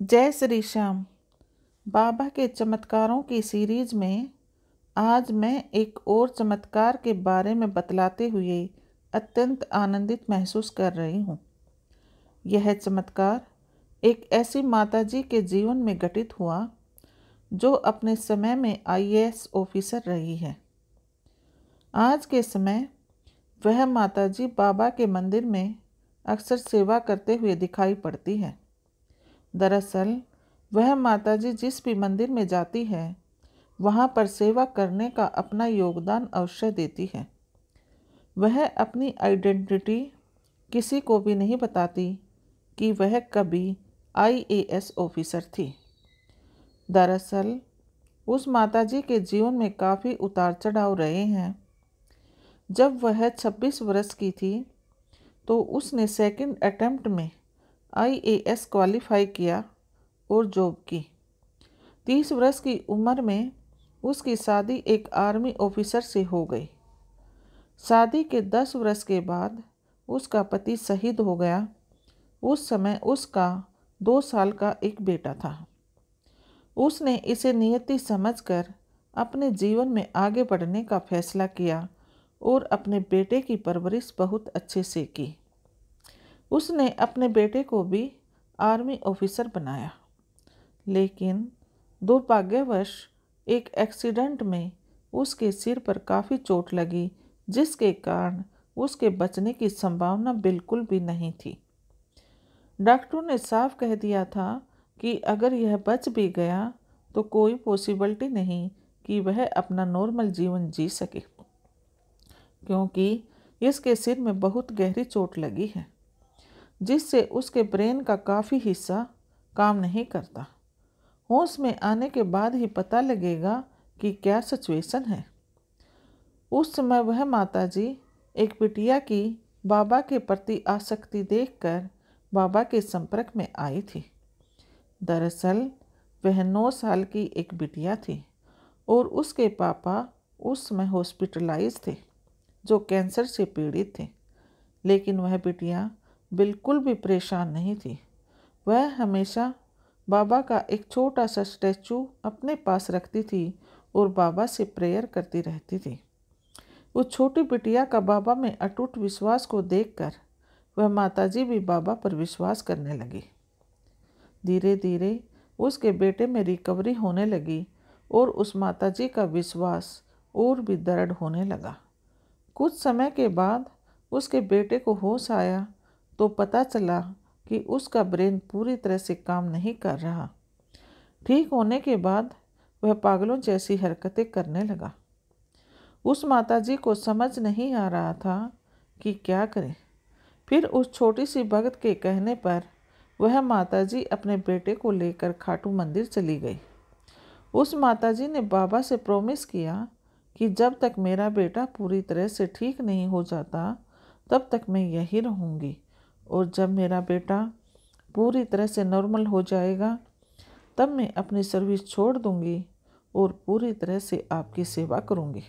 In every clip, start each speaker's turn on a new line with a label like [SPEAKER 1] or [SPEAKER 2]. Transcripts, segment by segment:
[SPEAKER 1] जय श्री श्याम। बाबा के चमत्कारों की सीरीज में आज मैं एक और चमत्कार के बारे में बतलाते हुए अत्यंत आनंदित महसूस कर रही हूँ। यह चमत्कार एक ऐसी माताजी के जीवन में घटित हुआ जो अपने समय में आईएएस ऑफिसर रही है। आज के समय वह माताजी बाबा के मंदिर में अक्सर सेवा करते हुए दिखाई पड़ती है। दरअसल वह माताजी जिस भी मंदिर में जाती है वहाँ पर सेवा करने का अपना योगदान अवश्य देती है। वह अपनी आइडेंटिटी किसी को भी नहीं बताती कि वह कभी आईएएस ऑफिसर थी। दरअसल उस माताजी के जीवन में काफ़ी उतार चढ़ाव रहे हैं। जब वह 26 वर्ष की थी तो उसने सेकंड अटेम्प्ट में आईएएस क्वालिफाई किया और जॉब की। 30 वर्ष की उम्र में उसकी शादी एक आर्मी ऑफिसर से हो गई। शादी के 10 वर्ष के बाद उसका पति शहीद हो गया। उस समय उसका 2 साल का एक बेटा था। उसने इसे नियति समझकर अपने जीवन में आगे बढ़ने का फैसला किया और अपने बेटे की परवरिश बहुत अच्छे से की। उसने अपने बेटे को भी आर्मी ऑफिसर बनाया, लेकिन दुर्भाग्यवश एक एक्सीडेंट में उसके सिर पर काफ़ी चोट लगी, जिसके कारण उसके बचने की संभावना बिल्कुल भी नहीं थी। डॉक्टरों ने साफ कह दिया था कि अगर यह बच भी गया तो कोई पॉसिबिलिटी नहीं कि वह अपना नॉर्मल जीवन जी सके, क्योंकि इसके सिर में बहुत गहरी चोट लगी है, जिससे उसके ब्रेन का काफ़ी हिस्सा काम नहीं करता। होश में आने के बाद ही पता लगेगा कि क्या सिचुएशन है। उस समय वह माताजी एक बिटिया की बाबा के प्रति आसक्ति देखकर बाबा के संपर्क में आई थी। दरअसल वह 9 साल की एक बिटिया थी और उसके पापा उस समय हॉस्पिटलाइज थे, जो कैंसर से पीड़ित थे। लेकिन वह बिटिया बिल्कुल भी परेशान नहीं थी। वह हमेशा बाबा का एक छोटा सा स्टैचू अपने पास रखती थी और बाबा से प्रेयर करती रहती थी। उस छोटी बिटिया का बाबा में अटूट विश्वास को देखकर वह माताजी भी बाबा पर विश्वास करने लगी। धीरे धीरे उसके बेटे में रिकवरी होने लगी और उस माताजी का विश्वास और भी दृढ़ होने लगा। कुछ समय के बाद उसके बेटे को होश आया तो पता चला कि उसका ब्रेन पूरी तरह से काम नहीं कर रहा। ठीक होने के बाद वह पागलों जैसी हरकतें करने लगा। उस माताजी को समझ नहीं आ रहा था कि क्या करे। फिर उस छोटी सी भक्त के कहने पर वह माताजी अपने बेटे को लेकर खाटू मंदिर चली गई। उस माताजी ने बाबा से प्रॉमिस किया कि जब तक मेरा बेटा पूरी तरह से ठीक नहीं हो जाता तब तक मैं यहीं रहूँगी, और जब मेरा बेटा पूरी तरह से नॉर्मल हो जाएगा तब मैं अपनी सर्विस छोड़ दूँगी और पूरी तरह से आपकी सेवा करूँगी।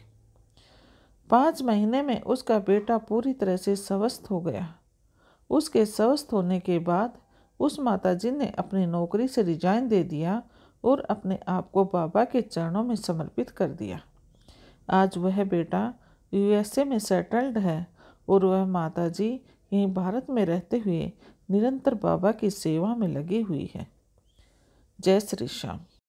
[SPEAKER 1] 5 महीने में उसका बेटा पूरी तरह से स्वस्थ हो गया। उसके स्वस्थ होने के बाद उस माताजी ने अपनी नौकरी से रिजाइन दे दिया और अपने आप को बाबा के चरणों में समर्पित कर दिया। आज वह बेटा यूएसए में सेटल्ड है और वह माताजी यहीं भारत में रहते हुए निरंतर बाबा की सेवा में लगी हुई है। जय श्री श्याम।